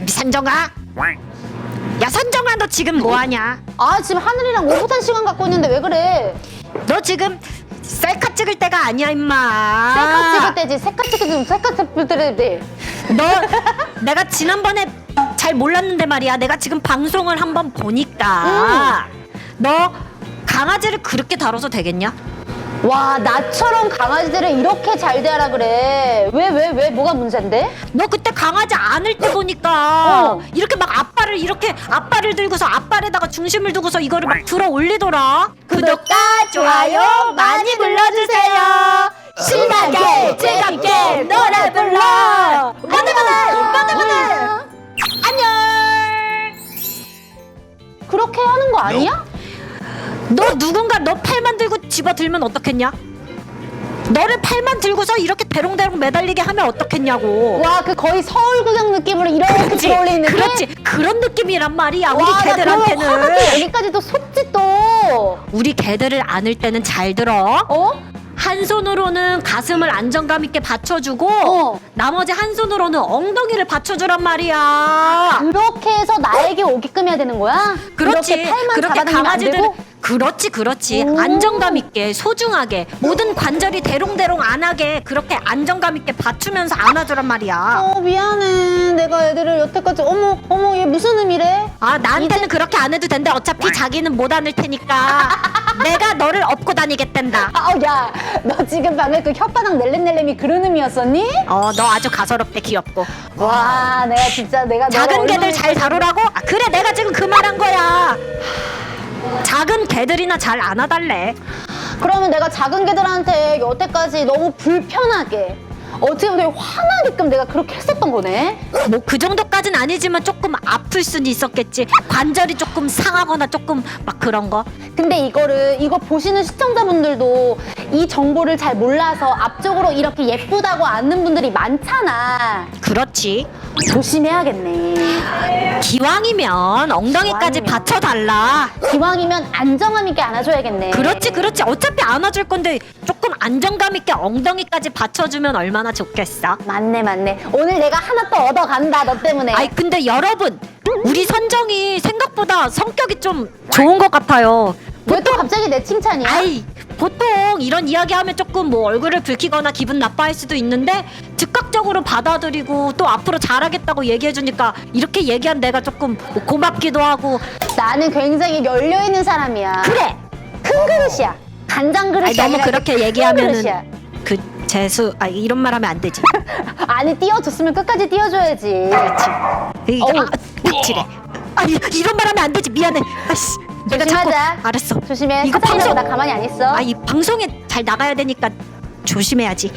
선정아. 야 선정아, 너 지금 뭐하냐? 아 지금 하늘이랑 오붓한 시간 갖고 있는데 왜 그래? 너 지금 셀카 찍을 때가 아니야 임마. 셀카 찍을 때지. 셀카 찍을 때 셀카 찍을 때지. 너 내가 지난번에 잘 몰랐는데 말이야, 내가 지금 방송을 한번 보니까 너 강아지를 그렇게 다뤄서 되겠냐? 와 나처럼 강아지들을 이렇게 잘 대하라 그래. 왜 뭐가 문제인데? 너 그때 강아지 안을 때 보니까 어. 이렇게 막 앞발을 들고서 앞발에다가 중심을 두고서 이거를 막 들어 올리더라. 구독과 좋아요 많이 눌러주세요. 신나게 즐겁게 노래 불러. 마다마다 안녕. 그렇게 하는 거 아니야? 너 누군가 너 팔만 들고 집어들면 어떻겠냐? 너를 팔만 들고서 이렇게 대롱대롱 매달리게 하면 어떻겠냐고. 와 그 거의 서울 구경 느낌으로 이렇게 들어올리는 느낌? 그렇지, 그런 느낌이란 말이야. 우리 와, 나 그거 개들한테는. 화가 여기까지도 솟지 또. 우리 개들을 안을 때는 잘 들어. 어? 한 손으로는 가슴을 안정감 있게 받쳐주고 어. 나머지 한 손으로는 엉덩이를 받쳐주란 말이야. 그렇게 해서 나에게 오게끔 해야 되는 거야? 그렇지. 이렇게 팔만 그렇게 잡아당기면 안 강아지들 되고? 그렇지. 오. 안정감 있게 소중하게 모든 관절이 대롱대롱 안 하게 그렇게 안정감 있게 받치면서 안아주란 말이야. 미안해. 내가 애들을 여태까지 어머 얘 무슨 의미래? 아, 나한테는 그렇게 안 해도 된대. 어차피 자기는 못 안을 테니까 내가 너를 업고 다니겠단다. 야, 너 지금 방금 그 혓바닥 낼렘낼렘이 그런 의미였었니? 너 아주 가소롭게 귀엽고. 와, 내가 진짜 내가 너를 작은 얼마나 개들 잘 다루라고? 아, 그래, 내가 지금 그 말한 거야. 작은 개들이나 잘 안아달래. 그러면 내가 작은 개들한테 여태까지 너무 불편하게 어떻게 보면 되게 화나게끔 내가 그렇게 했었던 거네. 뭐 그 정도까진 아니지만 조금 아플 수는 있었겠지. 관절이 조금 상하거나 조금 막 그런 거. 근데 이거 보시는 시청자분들도 이 정보를 잘 몰라서 앞쪽으로 이렇게 예쁘다고 안는 분들이 많잖아. 그렇지. 조심해야겠네. 기왕이면 엉덩이까지 기왕이면. 받쳐달라. 기왕이면 안정감 있게 안아줘야겠네. 그렇지. 어차피 안아줄 건데 조금 안정감 있게 엉덩이까지 받쳐주면 얼마나 좋겠어. 맞네. 오늘 내가 하나 또 얻어간다, 너 때문에. 아이, 근데 여러분, 우리 선정이 생각보다 성격이 좀 좋은 것 같아요. 왜 또 갑자기 내 칭찬이야? 아이, 보통 이런 이야기하면 조금 뭐 얼굴을 붉히거나 기분 나빠할 수도 있는데 즉각적으로 받아들이고 또 앞으로 잘하겠다고 얘기해주니까 이렇게 얘기한 내가 조금 고맙기도 하고. 나는 굉장히 열려있는 사람이야. 그래. 큰 그릇이야. 간장 그릇이 아니, 너무 아니라 그렇게 큰 얘기하면은 그릇이야. 그 재수, 이런 말 하면 안 되지. 아니 띄워줬으면 끝까지 띄워줘야지. 어우. 닥치래. 아니, 이런 말 하면 안 되지. 미안해. 아씨, 내가 자꾸. 조심하자. 알았어. 조심해. 이거 사장이라고 방송. 나 가만히 안 있어. 이 방송에 잘 나가야 되니까 조심해야지.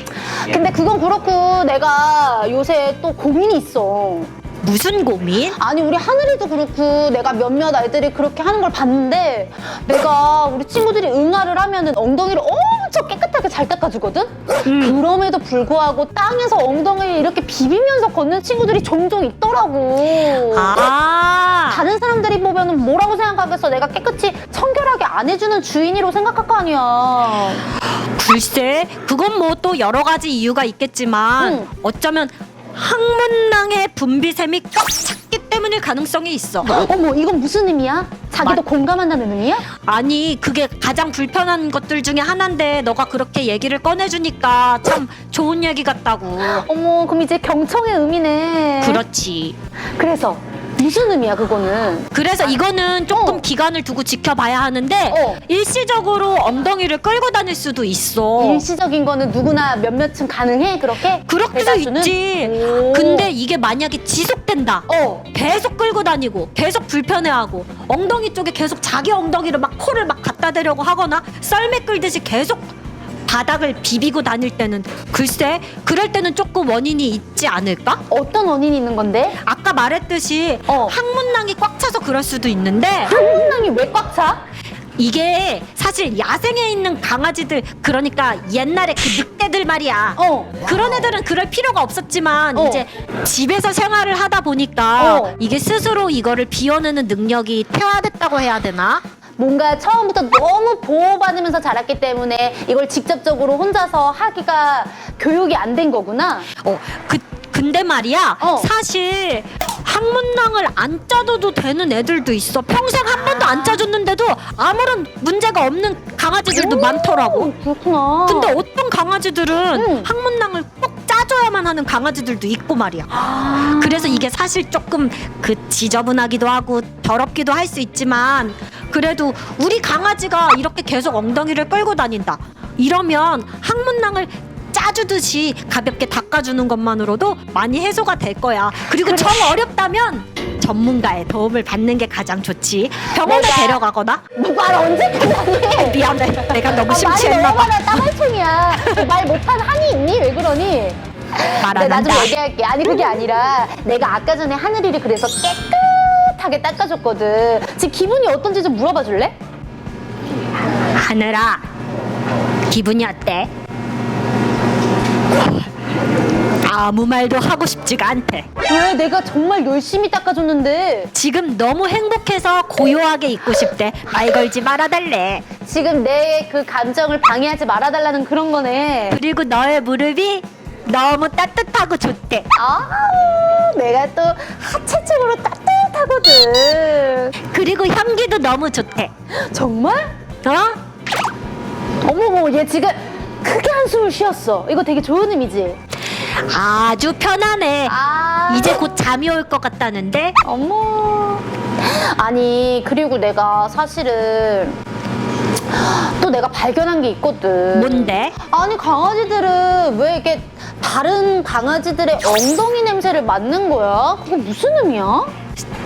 근데 그건 그렇고 내가 요새 또 고민이 있어. 무슨 고민? 아니 우리 하늘이도 그렇고 내가 몇몇 아이들이 그렇게 하는 걸 봤는데 내가 우리 친구들이 응아를 하면은 엉덩이를 엄청 깨끗하게 잘 닦아주거든? 그럼에도 불구하고 땅에서 엉덩이를 이렇게 비비면서 걷는 친구들이 종종 있더라고. 다른 사람들이 보면은 뭐라고 생각하겠어. 내가 깨끗이 청결하게 안 해주는 주인이라고 생각할 거 아니야. 글쎄, 그건 뭐 또 여러 가지 이유가 있겠지만 어쩌면 항문낭의 분비샘이 꽉 찼기 때문일 가능성이 있어. 어머 이건 무슨 의미야? 자기도 공감한다는 의미야? 아니, 그게 가장 불편한 것들 중에 하나인데 너가 그렇게 얘기를 꺼내주니까 참 좋은 얘기 같다고. 어머 그럼 이제 경청의 의미네. 그렇지. 그래서 무슨 의미야 그거는? 그래서 이거는 조금 기간을 두고 지켜봐야 하는데 일시적으로 엉덩이를 끌고 다닐 수도 있어. 일시적인 거는 누구나 몇몇은 가능해 그렇게? 그럴 수도 있지. 오. 근데 이게 만약에 지속된다. 어. 계속 끌고 다니고 계속 불편해하고 엉덩이 쪽에 계속 자기 엉덩이를 막 코를 막 갖다 대려고 하거나 썰매 끌듯이 계속 바닥을 비비고 다닐 때는 글쎄, 그럴 때는 조금 원인이 있지 않을까? 어떤 원인이 있는 건데? 아까 말했듯이 항문낭이 꽉 차서 그럴 수도 있는데 항문낭이 왜 꽉 차? 이게 사실 야생에 있는 강아지들, 그러니까 옛날에 그 늑대들 말이야. 그런 애들은 그럴 필요가 없었지만 이제 집에서 생활을 하다 보니까 이게 스스로 이거를 비워내는 능력이 퇴화됐다고 해야 되나? 뭔가 처음부터 너무 보호받으면서 자랐기 때문에 이걸 직접적으로 혼자서 하기가 교육이 안 된 거구나. 근데 말이야, 어. 사실 항문낭을 안 짜줘도 되는 애들도 있어. 평생 한 번도 안 짜줬는데도 아무런 문제가 없는 강아지들도 많더라고. 그렇구나. 근데 어떤 강아지들은 응. 항문낭을 꼭 짜줘야만 하는 강아지들도 있고 말이야. 그래서 이게 사실 조금 지저분하기도 하고 더럽기도 할 수 있지만, 그래도 우리 강아지가 이렇게 계속 엉덩이를 끌고 다닌다 이러면 항문낭을 짜주듯이 가볍게 닦아주는 것만으로도 많이 해소가 될 거야. 그리고 정 어렵다면 전문가의 도움을 받는 게 가장 좋지. 병원에 내가- 데려가거나. 말 언제까지 하니? 미안해, 내가 너무 말이 심취했나 너무 봐. 많아. 따발총이야. 말 못한 한이 있니? 왜 그러니? 말 내가 안 나좀 한다. 얘기할게. 아니 그게 아니라 내가 아까 전에 하늘이를 그래서 깨끗하게 닦아줬거든. 지금 기분이 어떤지 좀 물어봐 줄래? 하늘아, 기분이 어때? 아무 말도 하고 싶지가 않대. 왜? 내가 정말 열심히 닦아줬는데. 지금 너무 행복해서 고요하게 있고 싶대. 말 걸지 말아달래. 지금 내 그 감정을 방해하지 말아달라는 그런 거네. 그리고 너의 무릎이 너무 따뜻하고 좋대. 아, 내가 또 하체 쪽으로 따뜻하거든. 그리고 향기도 너무 좋대. 정말? 어? 어머머, 얘 지금 크게 한숨을 쉬었어. 이거 되게 좋은 의미지? 아주 편하네. 아, 이제 곧 잠이 올 것 같다는데. 어머. 아니, 그리고 내가 사실은 또 내가 발견한 게 있거든. 뭔데? 아니, 강아지들은 왜 이렇게 다른 강아지들의 엉덩이 냄새를 맡는 거야? 그게 무슨 의미야?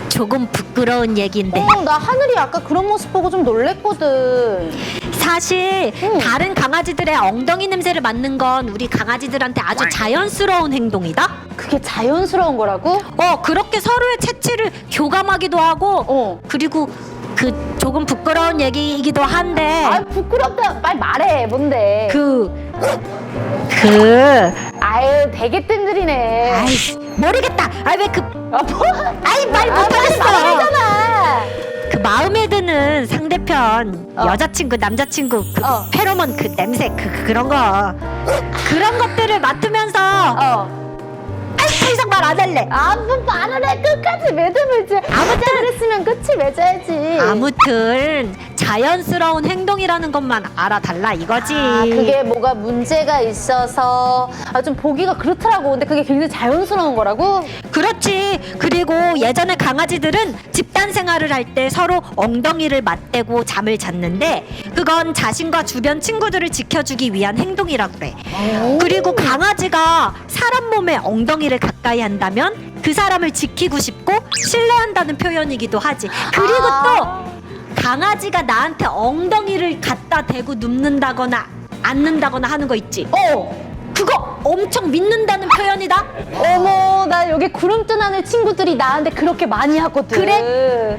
조금 부끄러운 얘기인데. 나 하늘이 아까 그런 모습 보고 좀 놀랬거든. 사실 응. 다른 강아지들의 엉덩이 냄새를 맡는 건 우리 강아지들한테 아주 자연스러운 행동이다. 그게 자연스러운 거라고? 그렇게 서로의 체취를 교감하기도 하고, 그리고 조금 부끄러운 얘기이기도 한데, 아, 부끄럽다. 빨리 말해. 뭔데? 아유, 되게 뜸들이네. 아이씨, 모르겠다. 아이, 말 빨리 못하겠어. 말하잖아. 그 마음에 드는 상대편, 여자친구, 남자친구, 페로몬 그 냄새, 그런 그런 것들을 맡으면서, 더 이상 말 안 할래. 아무 말을 해. 끝까지 매듭을 지. 아무튼 그랬으면 끝이 맺어야지. 아무튼 자연스러운 행동이라는 것만 알아달라 이거지. 그게 뭐가 문제가 있어서 좀 보기가 그렇더라고. 근데 그게 굉장히 자연스러운 거라고? 그렇지. 그리고 예전에 강아지들은 집단 생활을 할 때 서로 엉덩이를 맞대고 잠을 잤는데, 그건 자신과 주변 친구들을 지켜주기 위한 행동이라 그래. 그리고 강아지가 사람 몸에 엉덩이를 가까이 한다면 그 사람을 지키고 싶고 신뢰한다는 표현이기도 하지. 그리고 또 강아지가 나한테 엉덩이를 갖다 대고 눕는다거나 앉는다거나 하는 거 있지. 그거 엄청 믿는다는 표현이다. 어머, 나 여기 구름 뜬하는 친구들이 나한테 그렇게 많이 하거든. 그래?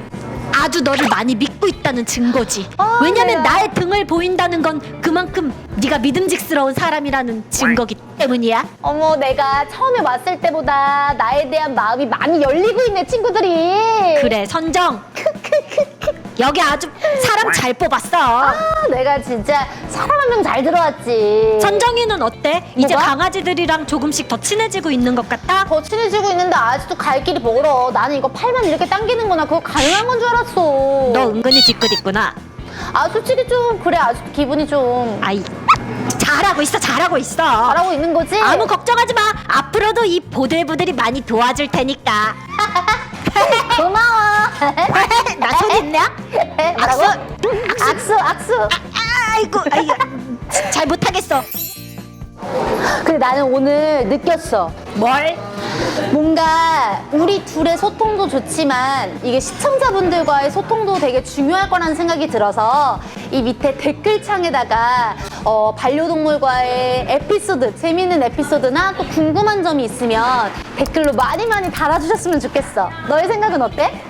아주 너를 많이 믿고 있다는 증거지. 왜냐면 내가- 나의 등을 보인다는 건 그만큼 네가 믿음직스러운 사람이라는 증거기 때문이야. 어머, 내가 처음에 왔을 때보다 나에 대한 마음이 많이 열리고 있네, 친구들이. 그래, 선정. 여기 아주 사람 잘 뽑았어. 내가 진짜 사람 한 명 잘 들어왔지. 선정이는 어때? 이제 뭐가? 강아지들이랑 조금씩 더 친해지고 있는 것 같아? 더 친해지고 있는데 아직도 갈 길이 멀어. 나는 이거 팔만 이렇게 당기는 거나 그거 가능한 건 줄 알았어. 너 은근히 뒤끝있구나. 솔직히 좀 그래. 아직도 기분이 좀 아이, 잘하고 있어, 잘하고 있어. 잘하고 있는 거지? 아무 걱정하지 마. 앞으로도 이 보들보들이 많이 도와줄 테니까. 고마워. 나 손 있냐? 뭐라고? 악수. 아이고, 잘 못하겠어. 근데 나는 오늘 느꼈어. 뭘? 뭔가 우리 둘의 소통도 좋지만 이게 시청자분들과의 소통도 되게 중요할 거라는 생각이 들어서 이 밑에 댓글창에다가 반려동물과의 에피소드, 재밌는 에피소드나 또 궁금한 점이 있으면 댓글로 많이 달아주셨으면 좋겠어. 너의 생각은 어때?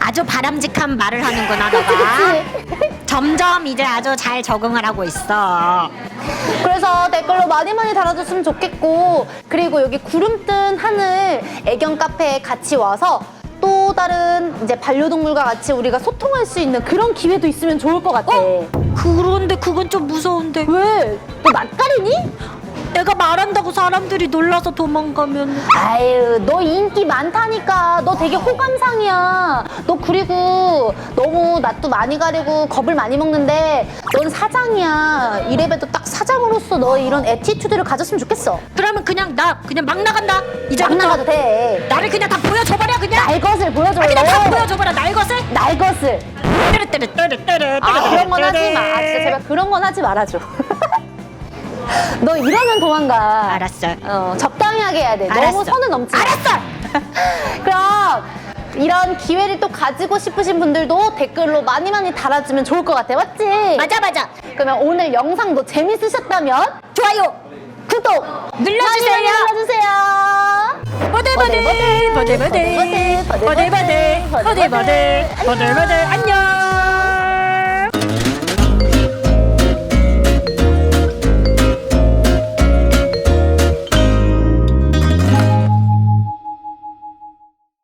아주 바람직한 말을 하는구나, 너가. 그치? 점점 이제 아주 잘 적응을 하고 있어. 그래서 댓글로 많이 달아줬으면 좋겠고, 그리고 여기 구름 뜬 하늘 애견 카페에 같이 와서 또 다른 이제 반려동물과 같이 우리가 소통할 수 있는 그런 기회도 있으면 좋을 것 같아. 그런데 그건 좀 무서운데. 왜? 너 낯가리니? 내가 말한다고 사람들이 놀라서 도망가면. 아유, 너 인기 많다니까. 너 되게 호감상이야. 너 그리고 너무 낯도 많이 가리고 겁을 많이 먹는데 넌 사장이야. 이래봬도 딱 사장으로서 너 이런 애티튜드를 가졌으면 좋겠어. 그러면 그냥 나 그냥 막 나간다. 막 이제부터 나가도 돼. 나를 그냥 다 보여줘버려 그냥. 날 것을 보여줘. 그냥 다 보여줘버려 날 것을. 날 것을. 아, 그런 건 하지 마. 아, 진짜 제발 그런 건 하지 말아줘. 너 이러면 도망가. 알았어. 적당히 하게 해야 돼. 알았어. 너무 선을 넘지 마. 알았어. 그럼 이런 기회를 또 가지고 싶으신 분들도 댓글로 많이 많이 달아주면 좋을 것 같아. 맞지? 맞아. 그러면 오늘 영상도 재밌으셨다면 좋아요 구독 눌러주세요. 많이 눌러주세요. 버들버들 버들버들 버들버들 버들버들 버들버들 안녕.